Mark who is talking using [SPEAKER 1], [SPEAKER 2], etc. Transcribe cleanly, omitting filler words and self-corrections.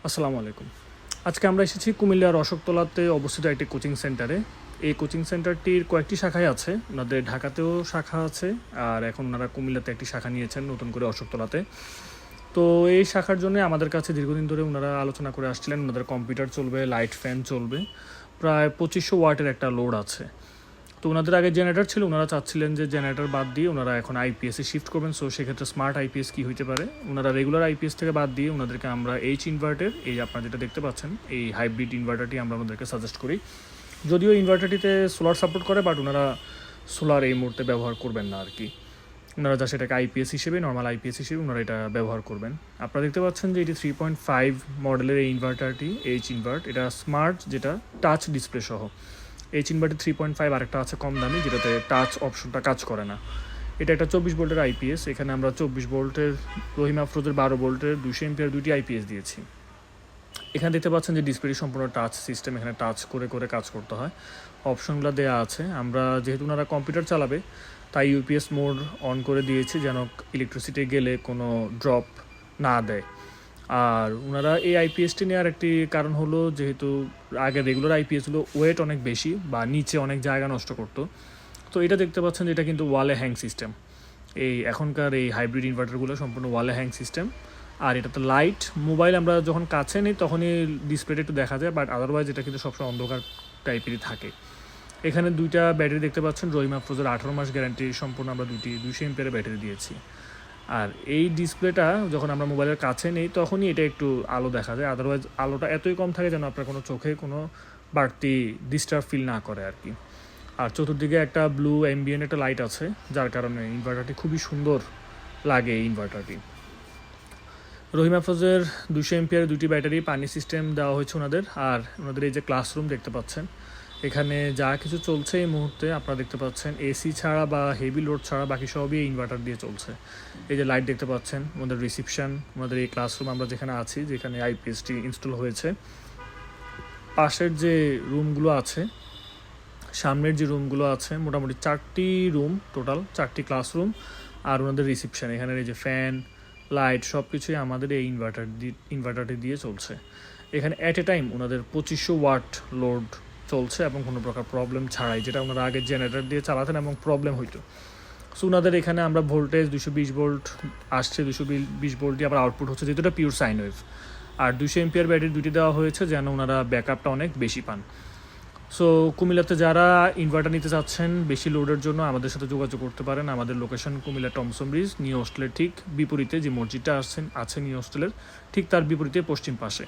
[SPEAKER 1] আসসালামু আলাইকুম। আজকে আমরা এসেছি কুমিল্লার অশোকতলাতে অবস্থিত একটি কোচিং সেন্টারে। এই কোচিং সেন্টারটির কয়েকটি শাখাই আছে। ওনাদের ঢাকাতেও শাখা আছে, আর এখন ওনারা কুমিল্লাতে একটি শাখা নিয়েছেন নতুন করে অশোকতলাতে। তো এই শাখার জন্য আমাদের কাছে দীর্ঘদিন ধরে ওনারা আলোচনা করে আসছিলেন। ওনাদের কম্পিউটার চলবে, লাইট ফ্যান চলবে, প্রায় 2500 ওয়াটের একটা লোড আছে। তো ওনাদের আগে জেনারেটর ছিল, ওনারা চাচ্ছিলেন যে জেনারেটর বাদ দিয়ে ওনারা এখন আইপিএসে শিফট করবেন। সো সেক্ষেত্রে স্মার্ট আইপিএস কী হইতে পারে, ওনারা রেগুলার আইপিএস থেকে বাদ দিয়ে ওনাদেরকে আমরা ইনভার্টার, এই আপনারা যেটা দেখতে পাচ্ছেন এই হাইব্রিড ইনভার্টারটি আমরা ওনাদেরকে সাজেস্ট করি। যদিও ইনভার্টারটিতে সোলার সাপোর্ট করে, বাট ওনারা সোলার এই মুহূর্তে ব্যবহার করবেন না আর কি। ওনারা যা সেটাকে আইপিএস হিসেবে, নর্মাল আইপিএস হিসেবে ওনারা এটা ব্যবহার করবেন। আপনারা দেখতে পাচ্ছেন যে এটি 3.5 মডেলের এই ইনভার্টারটি ইনভার্ট, এটা স্মার্ট, যেটা টাচ ডিসপ্লে সহ। ইনভার্টার 3.5 আরেকটা আছে কম দামি, যেটাতে টাচ অপশনটা কাজ করে না। এটা একটা 24 ভোল্টের আইপিএস। এখানে আমরা 24 ভোল্টের, রহিম আফরোজের 12 ভোল্টের 200 এমপিয়ার দুইটি আইপিএস দিয়েছি। এখানে দেখতে পাচ্ছেন যে ডিসপ্লেটি সম্পূর্ণ টাচ সিস্টেম, এখানে টাচ করে করে কাজ করতে হয়। অপশনগুলো দেওয়া আছে। আমরা যেহেতু ওনারা কম্পিউটার চালাবে, তাই ইউপিএস মোড অন করে দিয়েছি যেন ইলেকট্রিসিটি গেলে কোনো ড্রপ না দেয়। আর ওনারা এই আইপিএসটি নেওয়ার একটি কারণ হলো, যেহেতু আগে রেগুলার আইপিএসগুলো ওয়েট অনেক বেশি বা নিচে অনেক জায়গা নষ্ট করতো। তো এটা দেখতে পাচ্ছেন যে এটা কিন্তু ওয়ালে হ্যাং সিস্টেম। এই এখনকার এই হাইব্রিড ইনভার্টারগুলো সম্পূর্ণ ওয়ালে হ্যাং সিস্টেম। আর এটাতে লাইট, মোবাইল আমরা যখন কাছে নিই তখনই ডিসপ্লেটা একটু দেখা যায়, বাট আদারওয়াইজ এটা কিন্তু সবসময় অন্ধকার টাইপেরই থাকে। এখানে দুইটা ব্যাটারি দেখতে পাচ্ছেন, রহিম আফরোজের 18 মাস গ্যারান্টি সম্পূর্ণ আমরা 200 এমপিয়ারের ব্যাটারি দিয়েছি। আর এই ডিসপ্লেটা যখন আমরা মোবাইলের কাছে নেই তখনই এটা একটু আলো দেখা যায়, আদারওয়াইজ আলোটা এতই কম থাকে যেন আপনার কোনো চোখে কোনো বাড়তি ডিস্টার্ব ফিল না করে আর কি। আর চতুর্দিকে একটা ব্লু অ্যাম্বিয়েন্ট একটা লাইট আছে, যার কারণে ইনভার্টারটি খুবই সুন্দর লাগে। এই ইনভার্টারটি রহিম আফরোজের 200 এমপিয়ার দুটি ব্যাটারি, পানি সিস্টেম দেওয়া হয়েছে ওনাদের। আর ওনাদের এই যে ক্লাসরুম দেখতে পাচ্ছেন, এখানে যা কিছু চলছে এই মুহূর্তে আপনারা দেখতে পাচ্ছেন, এসি ছাড়া বা হেভি লোড ছাড়া বাকি সবই ইনভার্টার দিয়ে চলছে। এই যে লাইট দেখতে পাচ্ছেন, আমাদের রিসিপশন, আমাদের এই ক্লাসরুম আমরা যেখানে আছি, যেখানে আইপিএসটি ইনস্টল হয়েছে। পাশের যে রুমগুলো আছে, সামনের যে রুমগুলো আছে, মোটামুটি 4টি রুম, টোটাল 4টি ক্লাসরুম। আর ওনাদের রিসিপশন, এখানে এই যে ফ্যান, লাইট সব কিছুই আমাদের এই ইনভার্টারটি দিয়ে চলছে। এখানে অ্যাট এ টাইম ওনাদের 2500 ওয়াট লোড চলছে এবং কোনো প্রকার প্রবলেম ছাড়াই, যেটা ওনারা আগে জেনারেটর দিয়ে চালাতেন এবং প্রবলেম হইতো। সো ওনাদের এখানে আমরা ভোল্টেজ 220 ভোল্ট আসছে, 220 ভোল্টই আবার আউটপুট হচ্ছে, যেহেতু এটা পিওর সাইন ওয়েভ। আর 200 এমপিয়ার ব্যাটারি দুটি দেওয়া হয়েছে যেন ওনারা ব্যাকআপটা অনেক বেশি পান। সো কুমিল্লাতে যারা ইনভার্টার নিতে চাচ্ছেন বেশি লোডের জন্য, আমাদের সাথে যোগাযোগ করতে পারেন। আমাদের location Comilla Thomson bridge, new হোস্টেলের ঠিক বিপরীতে, যে মসজিদটা আছে নিউ হোস্টেলের ঠিক তার বিপরীতে পশ্চিম পাশে।